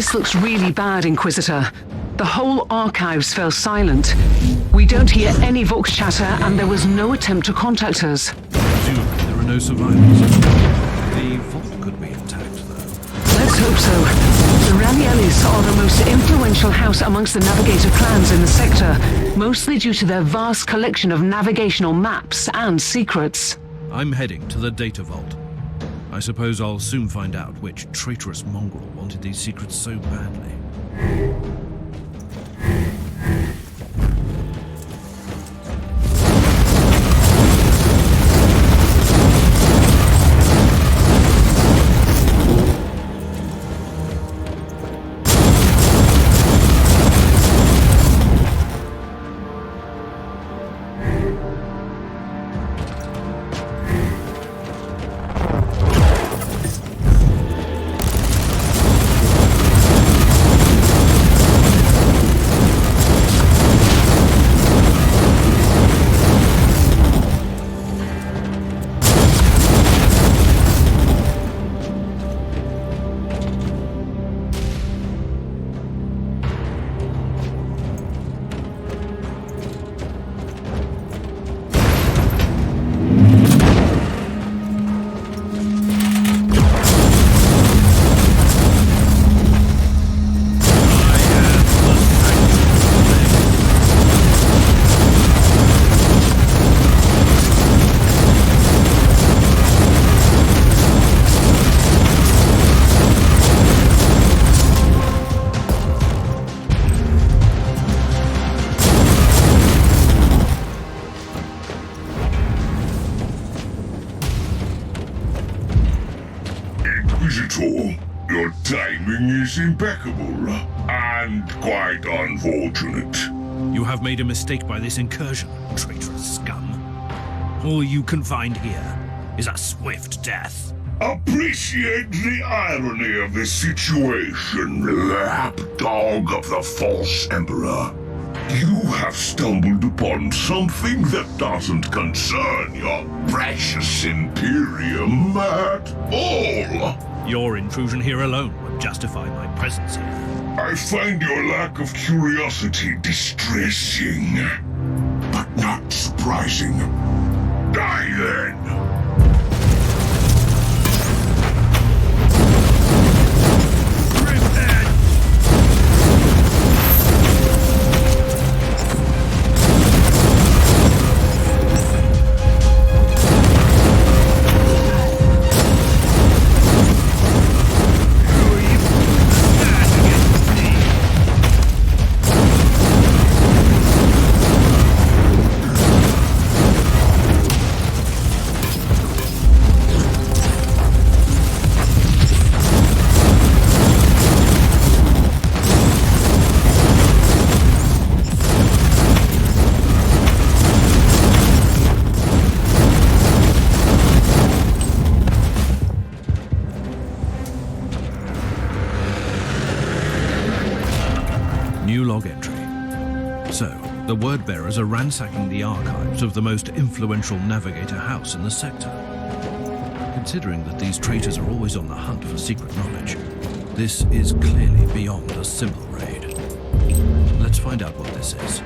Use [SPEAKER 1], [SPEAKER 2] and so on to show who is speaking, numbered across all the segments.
[SPEAKER 1] This looks really bad, Inquisitor. The whole archives fell silent. We don't hear any Vox chatter, and there was no attempt to contact us.
[SPEAKER 2] Presumably there are no survivors. The vault could be intact, though.
[SPEAKER 1] Let's hope so. The Raniellis are the most influential house amongst the Navigator clans in the sector, mostly due to their vast collection of navigational maps and secrets.
[SPEAKER 2] I'm heading to the data vault. I suppose I'll soon find out which traitorous mongrel wanted these secrets so badly.
[SPEAKER 3] Inquisitor, your timing is impeccable, and quite unfortunate.
[SPEAKER 2] You have made a mistake by this incursion, traitorous scum. All you can find here is a swift death.
[SPEAKER 3] Appreciate the irony of this situation, lapdog of the false emperor. You have stumbled upon something that doesn't concern your precious Imperium at all.
[SPEAKER 2] Your intrusion here alone would justify my presence here.
[SPEAKER 3] I find your lack of curiosity distressing, but not surprising. Die then!
[SPEAKER 2] New log entry. So, the word-bearers are ransacking the archives of the most influential navigator house in the sector. Considering that these traitors are always on the hunt for secret knowledge, this is clearly beyond a simple raid. Let's find out what this is.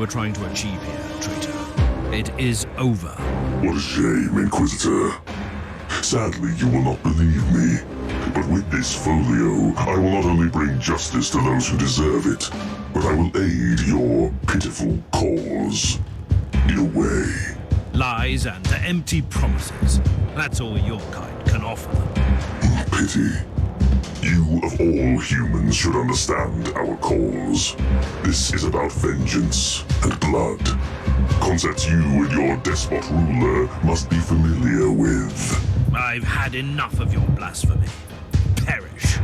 [SPEAKER 2] were trying to achieve here, traitor. It is over.
[SPEAKER 3] What a shame, Inquisitor. Sadly, you will not believe me. But with this folio, I will not only bring justice to those who deserve it, but I will aid your pitiful cause. In a way.
[SPEAKER 2] Lies and empty promises. That's all your kind can offer.
[SPEAKER 3] Pity. You, of all humans, should understand our cause. This is about vengeance and blood. Concepts you and your despot ruler must be familiar with.
[SPEAKER 2] I've had enough of your blasphemy. Perish.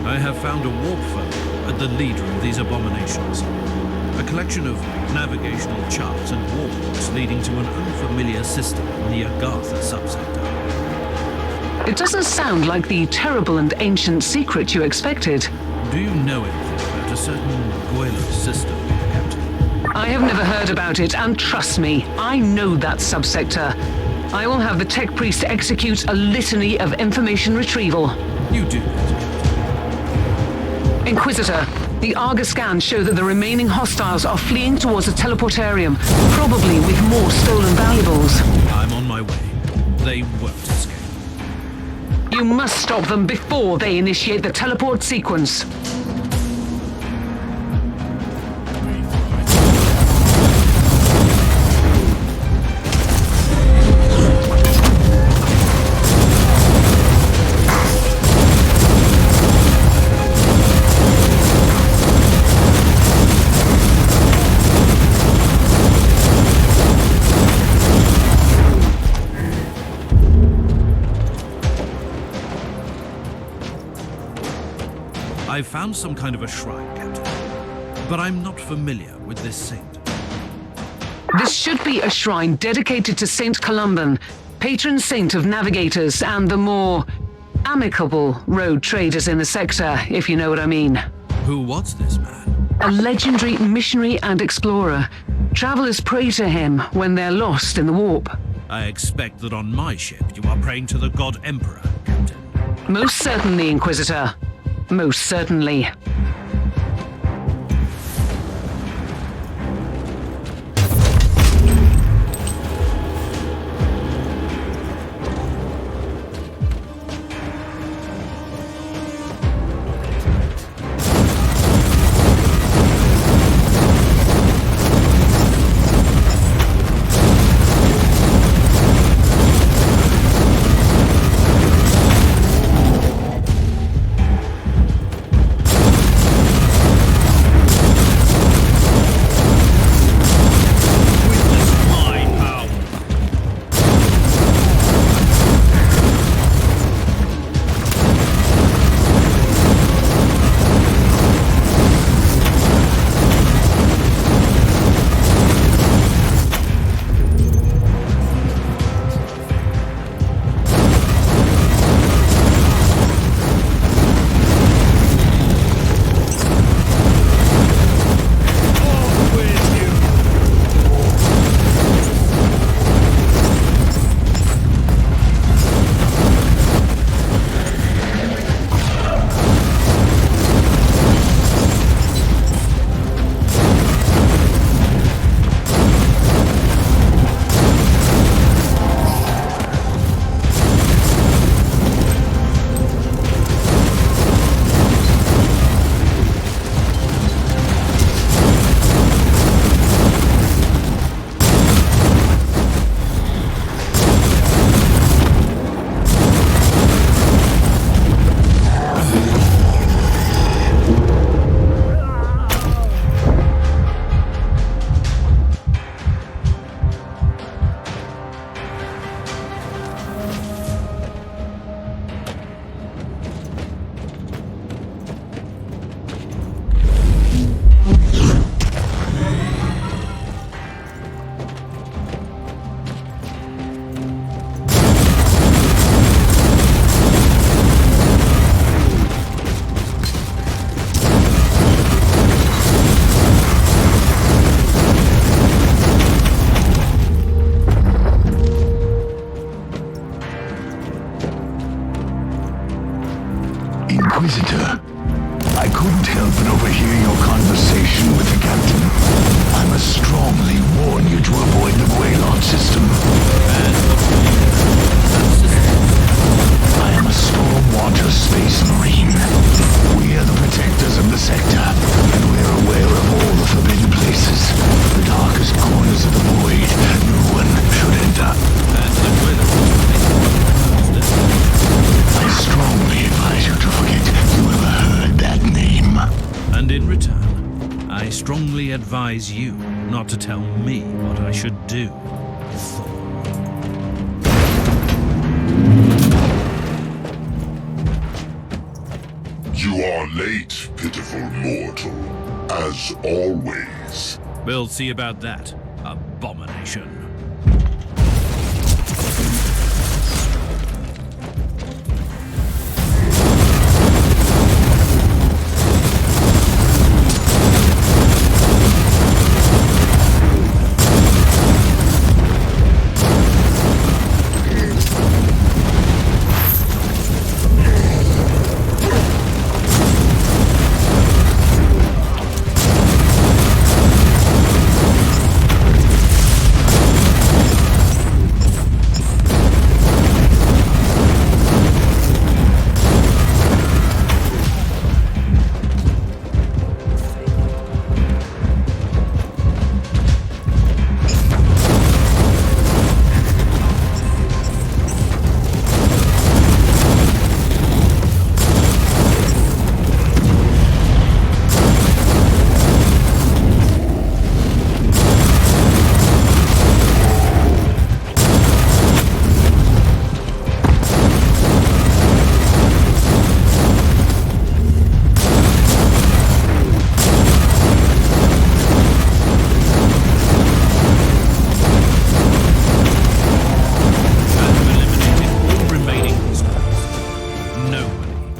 [SPEAKER 2] I have found a warp phone at the leader of these abominations. A collection of navigational charts and warps leading to an unfamiliar system in the Agartha subsector.
[SPEAKER 1] It doesn't sound like the terrible and ancient secret you expected.
[SPEAKER 2] Do you know anything about a certain GÓRŷ system, Captain?
[SPEAKER 1] I have never heard about it, and trust me, I know that subsector. I will have the tech priest execute a litany of information retrieval.
[SPEAKER 2] You do that.
[SPEAKER 1] Inquisitor, the Argus scans show that the remaining hostiles are fleeing towards the teleportarium, probably with more stolen valuables.
[SPEAKER 2] I'm on my way. They won't escape.
[SPEAKER 1] You must stop them before they initiate the teleport sequence.
[SPEAKER 2] I found some kind of a shrine, Captain, but I'm not familiar with this saint.
[SPEAKER 1] This should be a shrine dedicated to Saint Columban, patron saint of navigators and the more amicable road traders in the sector, if you know what I mean.
[SPEAKER 2] Who was this man?
[SPEAKER 1] A legendary missionary and explorer. Travelers pray to him when they're lost in the warp.
[SPEAKER 2] I expect that on my ship you are praying to the God Emperor, Captain.
[SPEAKER 1] Most certainly, Inquisitor. Most certainly.
[SPEAKER 2] advise you, not to tell me what I should do, Thor.
[SPEAKER 3] You are late, pitiful mortal, as always.
[SPEAKER 2] We'll see about that, abomination.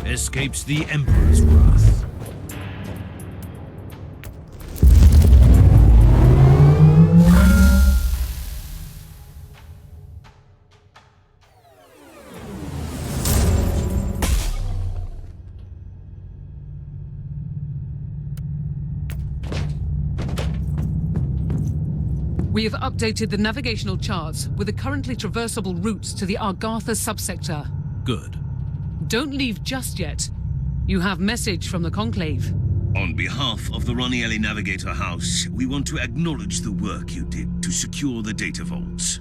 [SPEAKER 2] Escapes the Emperor's wrath.
[SPEAKER 1] We have updated the navigational charts with the currently traversable routes to the Argatha subsector.
[SPEAKER 2] Good.
[SPEAKER 1] Don't leave just yet. You have message from the Conclave.
[SPEAKER 4] On behalf of the Ronielli Navigator House, we want to acknowledge the work you did to secure the data vaults.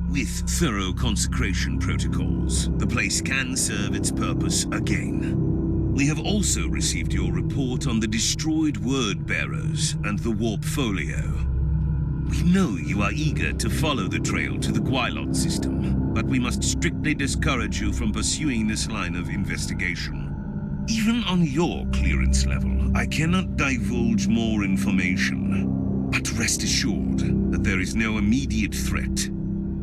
[SPEAKER 4] With thorough consecration protocols, the place can serve its purpose again. We have also received your report on the destroyed word bearers and the warp folio. We know you are eager to follow the trail to the Gwylot system, but we must strictly discourage you from pursuing this line of investigation. Even on your clearance level, I cannot divulge more information. But rest assured that there is no immediate threat.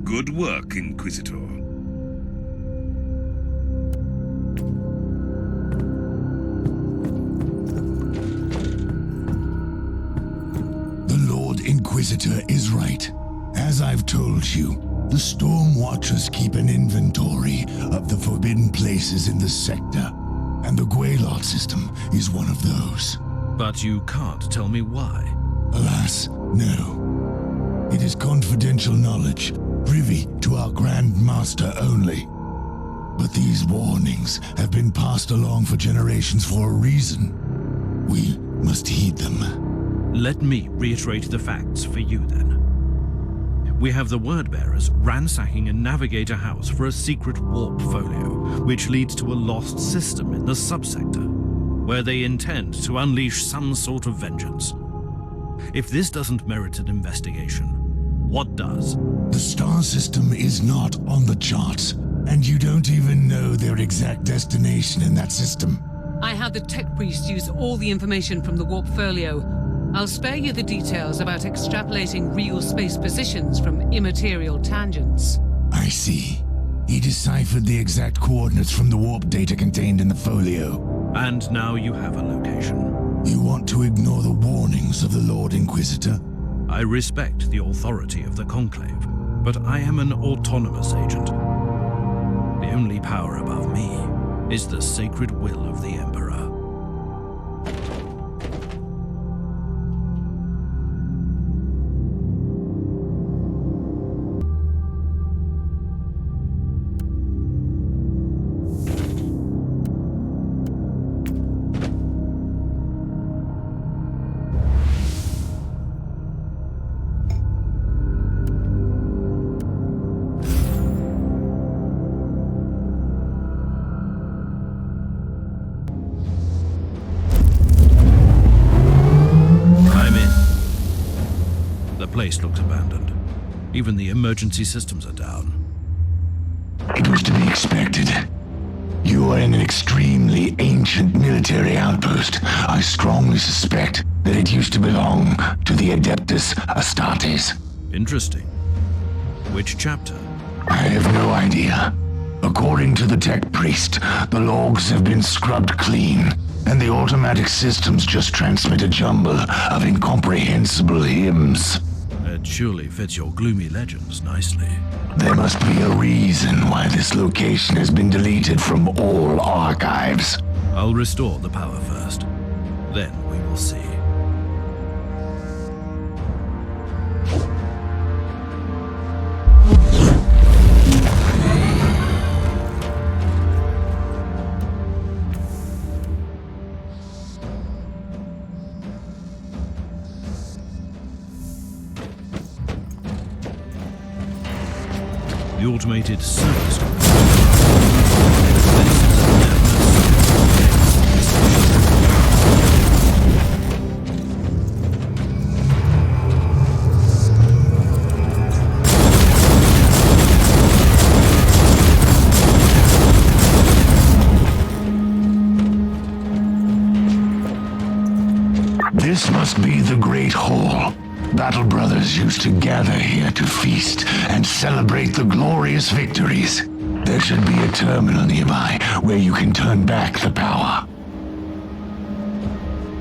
[SPEAKER 4] Good work, Inquisitor.
[SPEAKER 5] Inquisitor is right. As I've told you, the Storm Watchers keep an inventory of the forbidden places in the sector, and the Gwylot system is one of those.
[SPEAKER 2] But you can't tell me why.
[SPEAKER 5] Alas, no. It is confidential knowledge, privy to our Grand Master only. But these warnings have been passed along for generations for a reason. We must heed them.
[SPEAKER 2] Let me reiterate the facts for you, then. We have the word-bearers ransacking a navigator house for a secret warp folio, which leads to a lost system in the subsector, where they intend to unleash some sort of vengeance. If this doesn't merit an investigation, what does?
[SPEAKER 5] The star system is not on the charts, and you don't even know their exact destination in that system.
[SPEAKER 1] I had the tech priest use all the information from the warp folio. I'll spare you the details about extrapolating real space positions from immaterial tangents.
[SPEAKER 5] I see. He deciphered the exact coordinates from the warp data contained in the folio.
[SPEAKER 2] And now you have a location.
[SPEAKER 5] You want to ignore the warnings of the Lord Inquisitor?
[SPEAKER 2] I respect the authority of the Conclave, but I am an autonomous agent. The only power above me is the sacred will of the Emperor. place looks abandoned. Even the emergency systems are down.
[SPEAKER 5] It was to be expected. You are in an extremely ancient military outpost. I strongly suspect that it used to belong to the Adeptus Astartes.
[SPEAKER 2] Interesting. Which chapter?
[SPEAKER 5] I have no idea. According to the tech priest, the logs have been scrubbed clean, and the automatic systems just transmit a jumble of incomprehensible hymns.
[SPEAKER 2] It surely fits your gloomy legends nicely.
[SPEAKER 5] There must be a reason why this location has been deleted from all archives.
[SPEAKER 2] I'll restore the power first. Then we will see. The automated service.
[SPEAKER 5] This must be the Great Hall. Battle Brothers used to gather here to feast and celebrate the glorious victories. There should be a terminal nearby where you can turn back the power.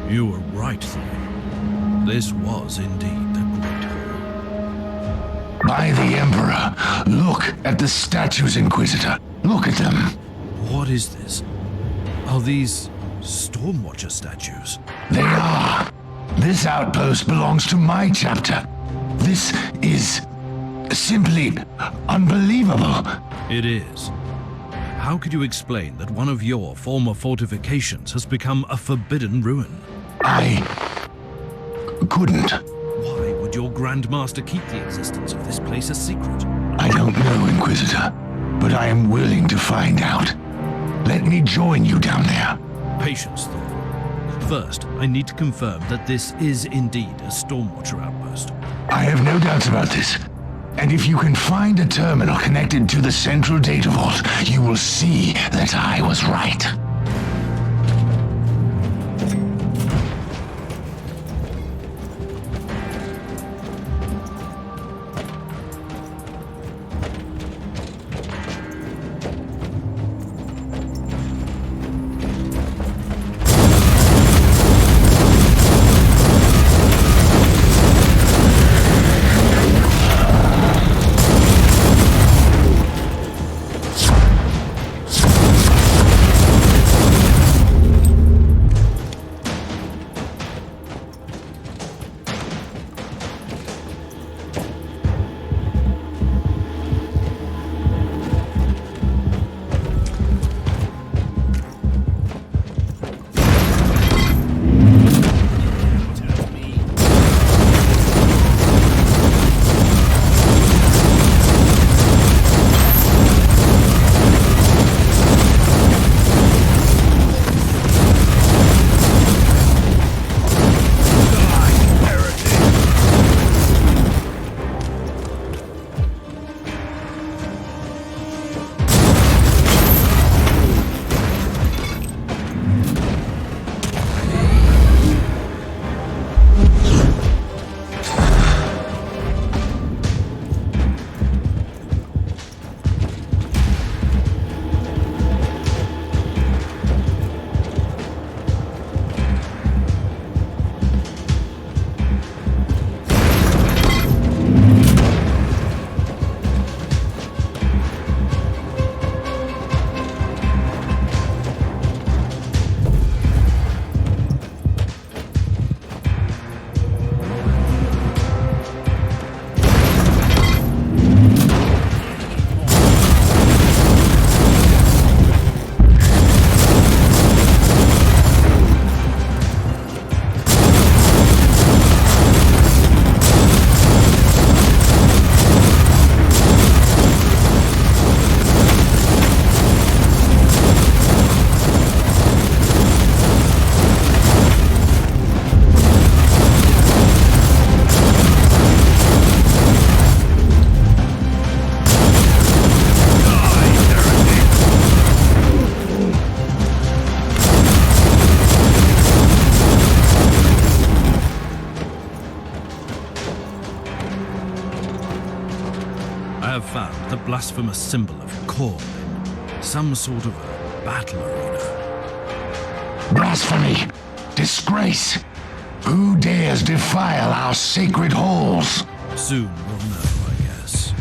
[SPEAKER 2] You were right, Thor. This was indeed the Great Hall.
[SPEAKER 5] By the Emperor, look at the statues, Inquisitor. Look at them.
[SPEAKER 2] What is this? Are these Stormwatcher statues?
[SPEAKER 5] They are. This outpost belongs to my chapter. This is simply unbelievable.
[SPEAKER 2] It is. How could you explain that one of your former fortifications has become a forbidden ruin?
[SPEAKER 5] I couldn't.
[SPEAKER 2] Why would your Grand Master keep the existence of this place a secret?
[SPEAKER 5] I don't know, Inquisitor, but I am willing to find out. Let me join you down there.
[SPEAKER 2] Patience, Thor. First, I need to confirm that this is indeed a Stormwatcher outpost.
[SPEAKER 5] I have no doubts about this. And if you can find a terminal connected to the central data vault, you will see that I was right.
[SPEAKER 2] I have found the blasphemous symbol of Khorne in some sort of a battle arena.
[SPEAKER 5] Blasphemy! Disgrace! Who dares defile our sacred halls?
[SPEAKER 2] Soon we'll know, I guess.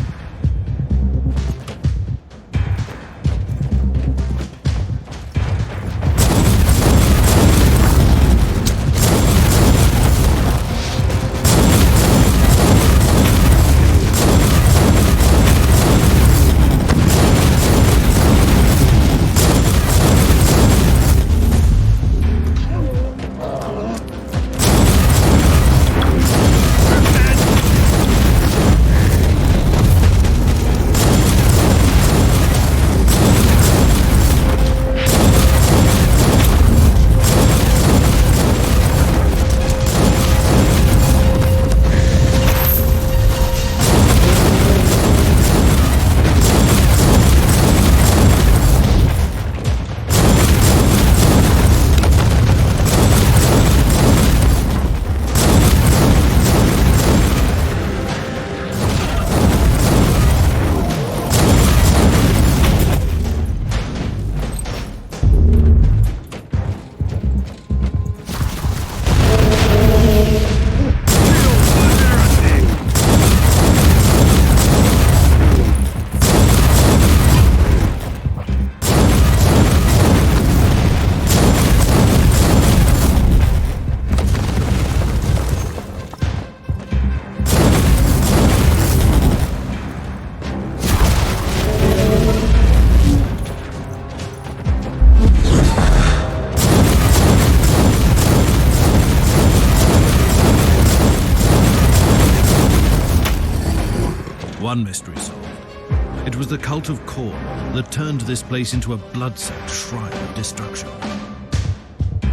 [SPEAKER 2] One mystery solved. It was the cult of Khorne that turned this place into a blood-soaked shrine of destruction.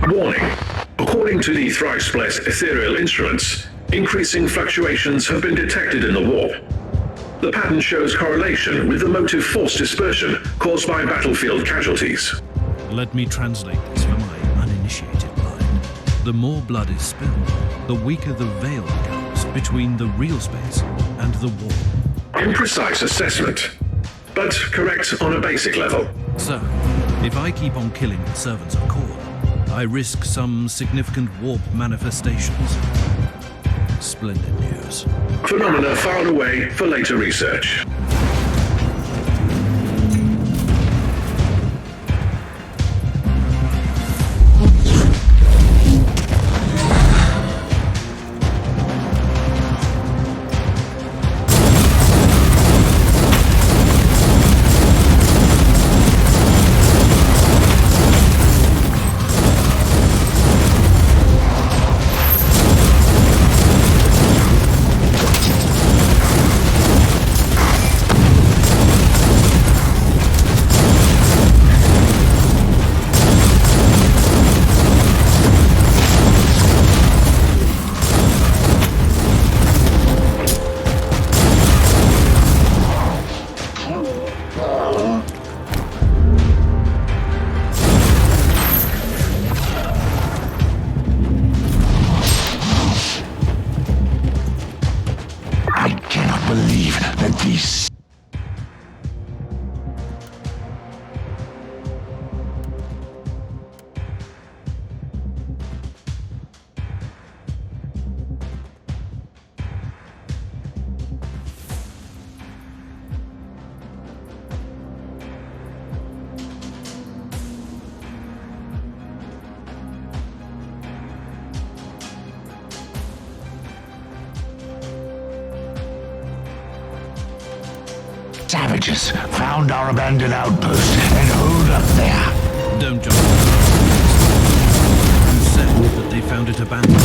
[SPEAKER 6] Warning. According to the thrice-blessed ethereal instruments, increasing fluctuations have been detected in the warp. The pattern shows correlation with the motive force dispersion caused by battlefield casualties.
[SPEAKER 2] Let me translate this for my uninitiated mind. The more blood is spilled, the weaker the veil becomes between the real space and the warp.
[SPEAKER 6] Imprecise assessment, but correct on a basic level.
[SPEAKER 2] So, if I keep on killing the servants of Khorne, I risk some significant warp manifestations. Splendid news.
[SPEAKER 6] Phenomena filed away for later research.
[SPEAKER 5] Savages found our abandoned outpost and hold up there.
[SPEAKER 2] Don't jump. You said that they found it abandoned.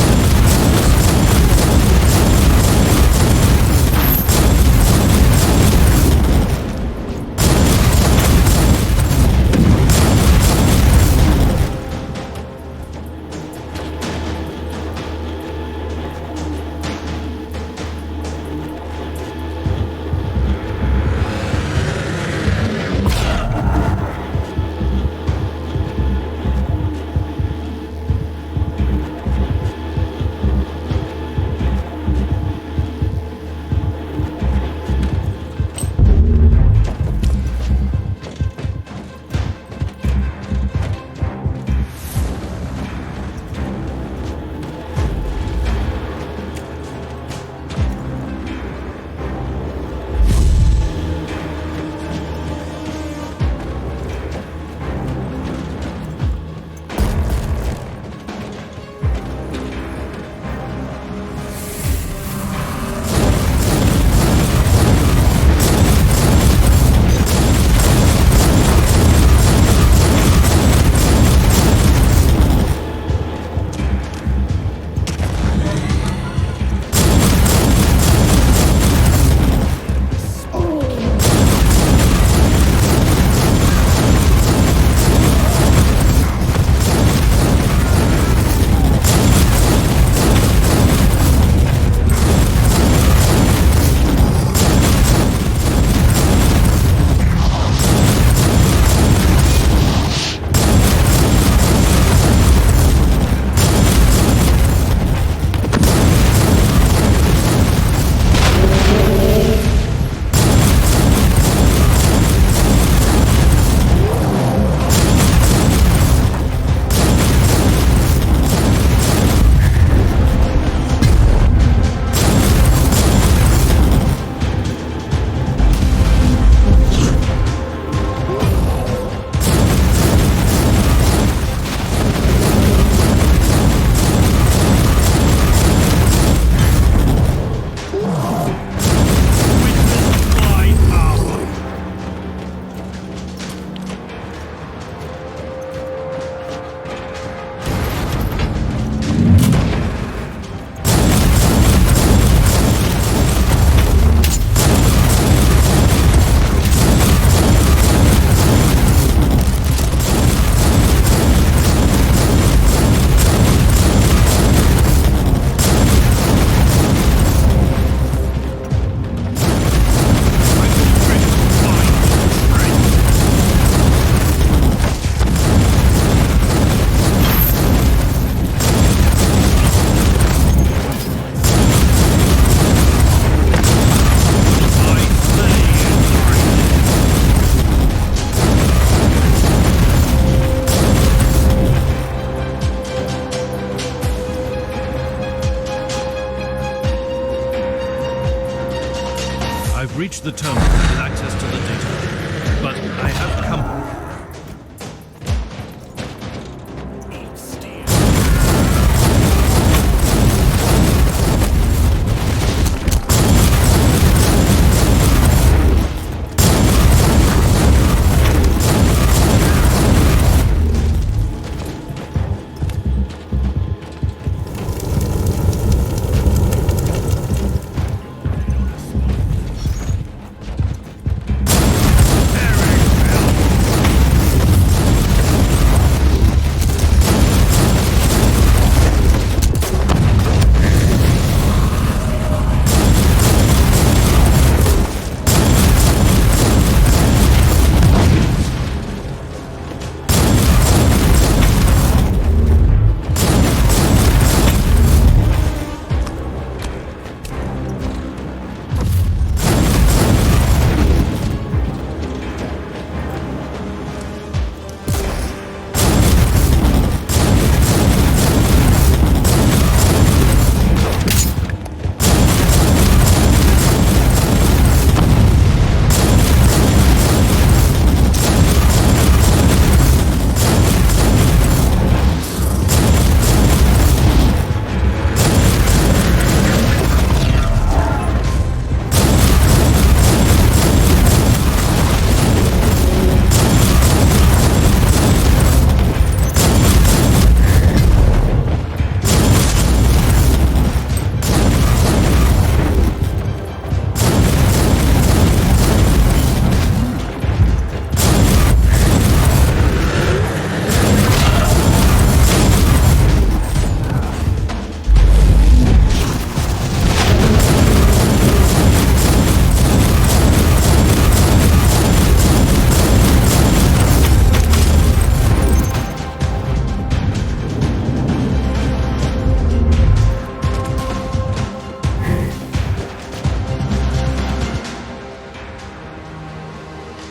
[SPEAKER 2] reach the terminal with access to the data, but I have company.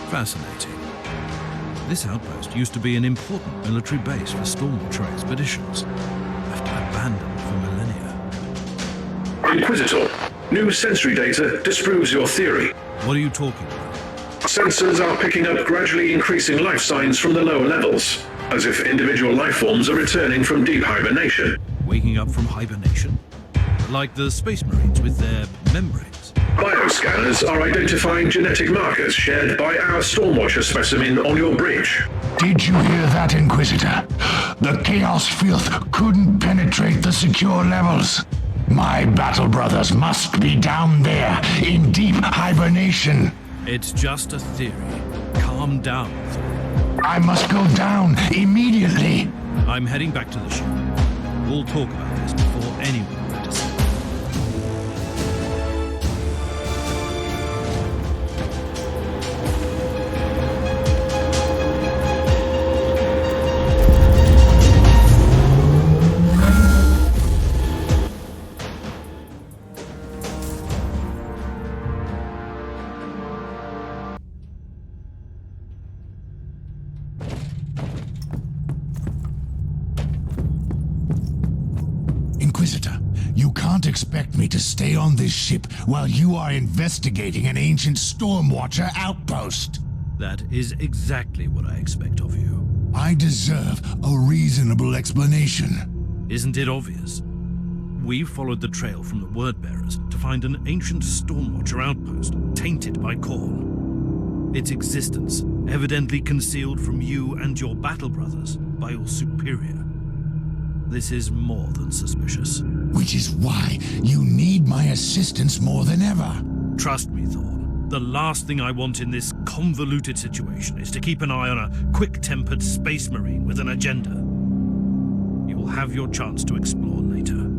[SPEAKER 2] Fascinating. This outpost used to be an important military base for Stormwatcher expeditions, left abandoned for millennia.
[SPEAKER 6] Inquisitor, new sensory data disproves your theory.
[SPEAKER 2] What are you talking about?
[SPEAKER 6] Sensors are picking up gradually increasing life signs from the lower levels, as if individual life forms are returning from deep hibernation.
[SPEAKER 2] Waking up from hibernation? Like the Space Marines with their membranes.
[SPEAKER 6] Bioscanners are identifying genetic markers shared by our Stormwatcher specimen on your bridge.
[SPEAKER 5] Did you hear that, Inquisitor? The Chaos Filth couldn't penetrate the secure levels. My battle brothers must be down there, in deep hibernation.
[SPEAKER 2] It's just a theory. Calm down, Thor.
[SPEAKER 5] I must go down immediately.
[SPEAKER 2] I'm heading back to the ship. We'll talk about this before anyone notices.
[SPEAKER 5] Inquisitor, you can't expect me to stay on this ship while you are investigating an ancient Stormwatcher outpost.
[SPEAKER 2] That is exactly what I expect of you.
[SPEAKER 5] I deserve a reasonable explanation.
[SPEAKER 2] Isn't it obvious? We followed the trail from the Word-Bearers to find an ancient Stormwatcher outpost tainted by Khorne. Its existence evidently concealed from you and your battle brothers by your superior. This is more than suspicious.
[SPEAKER 5] Which is why you need my assistance more than ever.
[SPEAKER 2] Trust me, Thorn. The last thing I want in this convoluted situation is to keep an eye on a quick-tempered space marine with an agenda. You will have your chance to explore later.